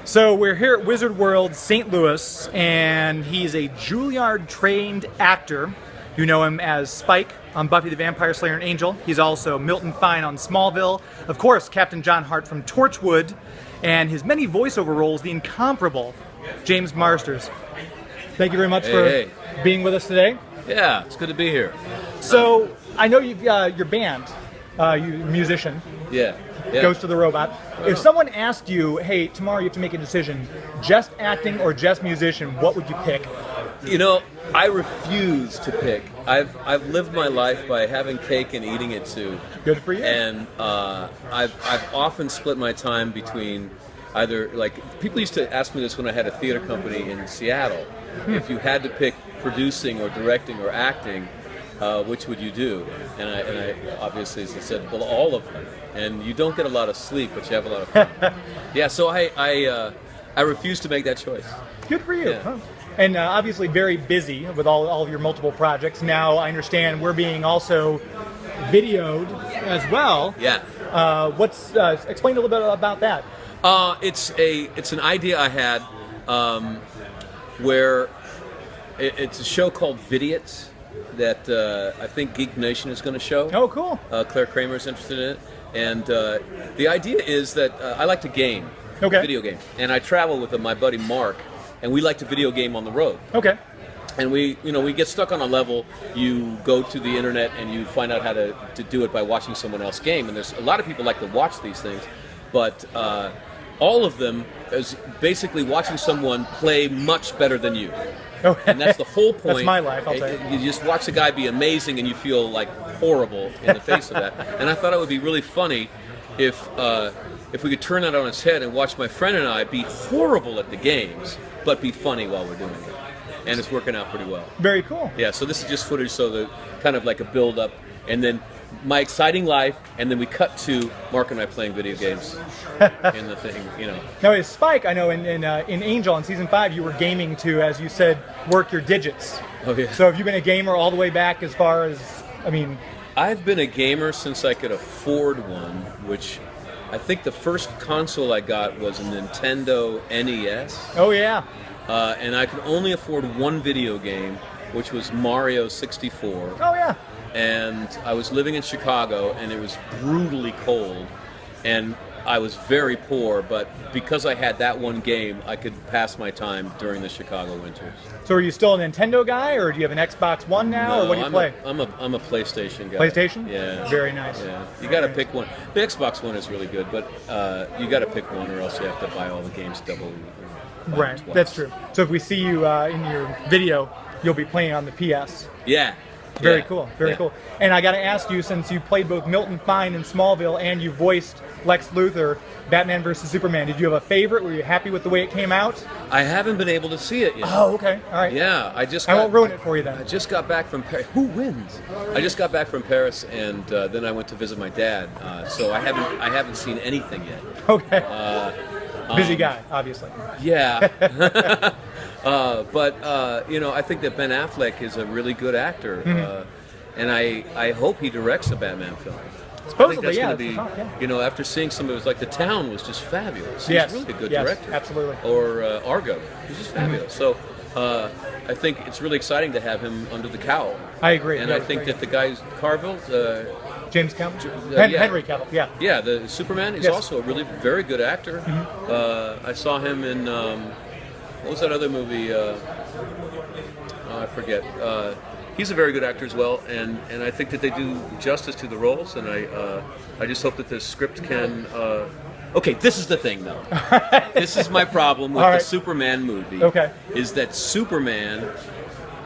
So we're here at Wizard World, St. Louis, and he's a Juilliard-trained actor. You know him as Spike on Buffy the Vampire Slayer and Angel. He's also Milton Fine on Smallville. Of course, Captain John Hart from Torchwood, and his many voiceover roles, the incomparable James Marsters. Thank you very much for being with us today. Yeah, it's good to be here. So I know you've your band, you're a musician. Yeah. Ghost of the Robot. If someone asked you, hey, tomorrow you have to make a decision, just acting or just musician, what would you pick? You know, I refuse to pick. I've lived my life by having cake and eating it too. Good for you. And I've often split my time between either, like, people used to ask me this when I had a theater company in Seattle. If you had to pick producing or directing or acting, which would you do? And I obviously said, well, all of them. And you don't get a lot of sleep, but you have a lot of fun. Yeah, so I refuse to make that choice. Good for you. Yeah. Huh? And obviously very busy with all of your multiple projects. Now I understand we're being also videoed as well. Yeah. Explain a little bit about that. It's an idea I had where it's a show called Vidiots that I think Geek Nation is going to show. Oh, cool. Claire Kramer's interested in it. And the idea is that I like to game, video games. And I travel with my buddy Mark, and we like to video game on the road. Okay. And we get stuck on a level, you go to the internet and you find out how to do it by watching someone else game. And there's a lot of people like to watch these things, but all of them is basically watching someone play much better than you. Okay. And that's the whole point. That's my life, I'll say. You just watch the guy be amazing and you feel like horrible in the face of that. And I thought it would be really funny if we could turn that on its head and watch my friend and I be horrible at the games, but be funny while we're doing it. And it's working out pretty well. Very cool. Yeah, so this is just footage, so the kind of like a build-up, and then my exciting life, and then we cut to Mark and I playing video games in the thing, you know. Now, as Spike, I know in Angel in season 5, you were gaming to, as you said, work your digits. Oh yeah. So have you been a gamer all the way back as far as, I mean... I've been a gamer since I could afford one, which I think the first console I got was a Nintendo NES. Oh yeah. And I could only afford one video game, which was Mario 64. Oh yeah. And I was living in Chicago, and it was brutally cold, and I was very poor, but because I had that one game, I could pass my time during the Chicago winters. So are you still a Nintendo guy, or do you have an Xbox One now, or what do you play? I'm a PlayStation guy. PlayStation? Yeah. Very nice. Yeah. You got to pick one. The Xbox One is really good, but you got to pick one, or else you have to buy all the games double. Right, twice. that's true. So if we see you in your video, you'll be playing on the PS. Yeah. Very cool, very cool. And I got to ask you, since you played both Milton Fine in Smallville and you voiced Lex Luthor, Batman vs. Superman, did you have a favorite? Were you happy with the way it came out? I haven't been able to see it yet. Oh, okay, all right. Yeah, I won't ruin it for you then. I just got back from Paris. Who wins? I just got back from Paris, and then I went to visit my dad. So I haven't seen anything yet. Okay. Busy guy, obviously. Yeah. But you know, I think that Ben Affleck is a really good actor, and I hope he directs a Batman film. Supposedly, I think yeah. that's going to be, you know, after seeing some of it, like The Town was just fabulous. He's really a good director. Absolutely. Or Argo, he's just fabulous. So I think it's really exciting to have him under the cowl. I agree. And I think that the guy Carville, James Cavill, Henry Cavill, yeah. Yeah, the Superman is also a really very good actor. I saw him in what was that other movie? I forget. He's a very good actor as well, and I think that they do justice to the roles, and I just hope that the script can. Okay, this is the thing though. This is my problem with the Superman movie. Okay. Is that Superman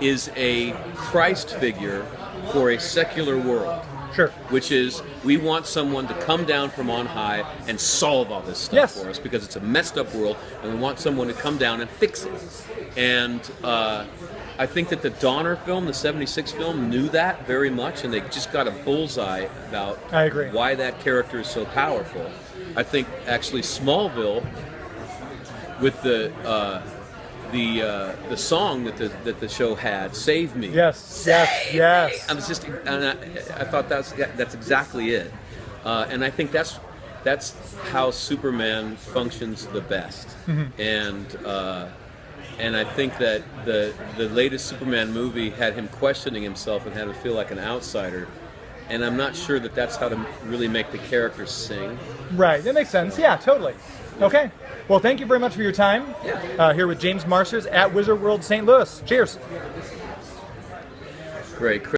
is a Christ figure for a secular world. Sure. Which is, we want someone to come down from on high and solve all this stuff for us, because it's a messed up world, and we want someone to come down and fix it. And I think that the Donner film, the 76 film, knew that very much, and they just got a bullseye about why that character is so powerful. I think actually Smallville, with the song that the show had, "Save Me." Yes, yes. I was just, and I thought that's exactly it, and I think that's that's how Superman functions the best. And I think that the latest Superman movie had him questioning himself and had him feel like an outsider. And I'm not sure that that's how to really make the character sing. Right, that makes sense. Yeah, totally. Okay. Well, thank you very much for your time. Yeah. Here with James Marsters at Wizard World St. Louis. Cheers. Great.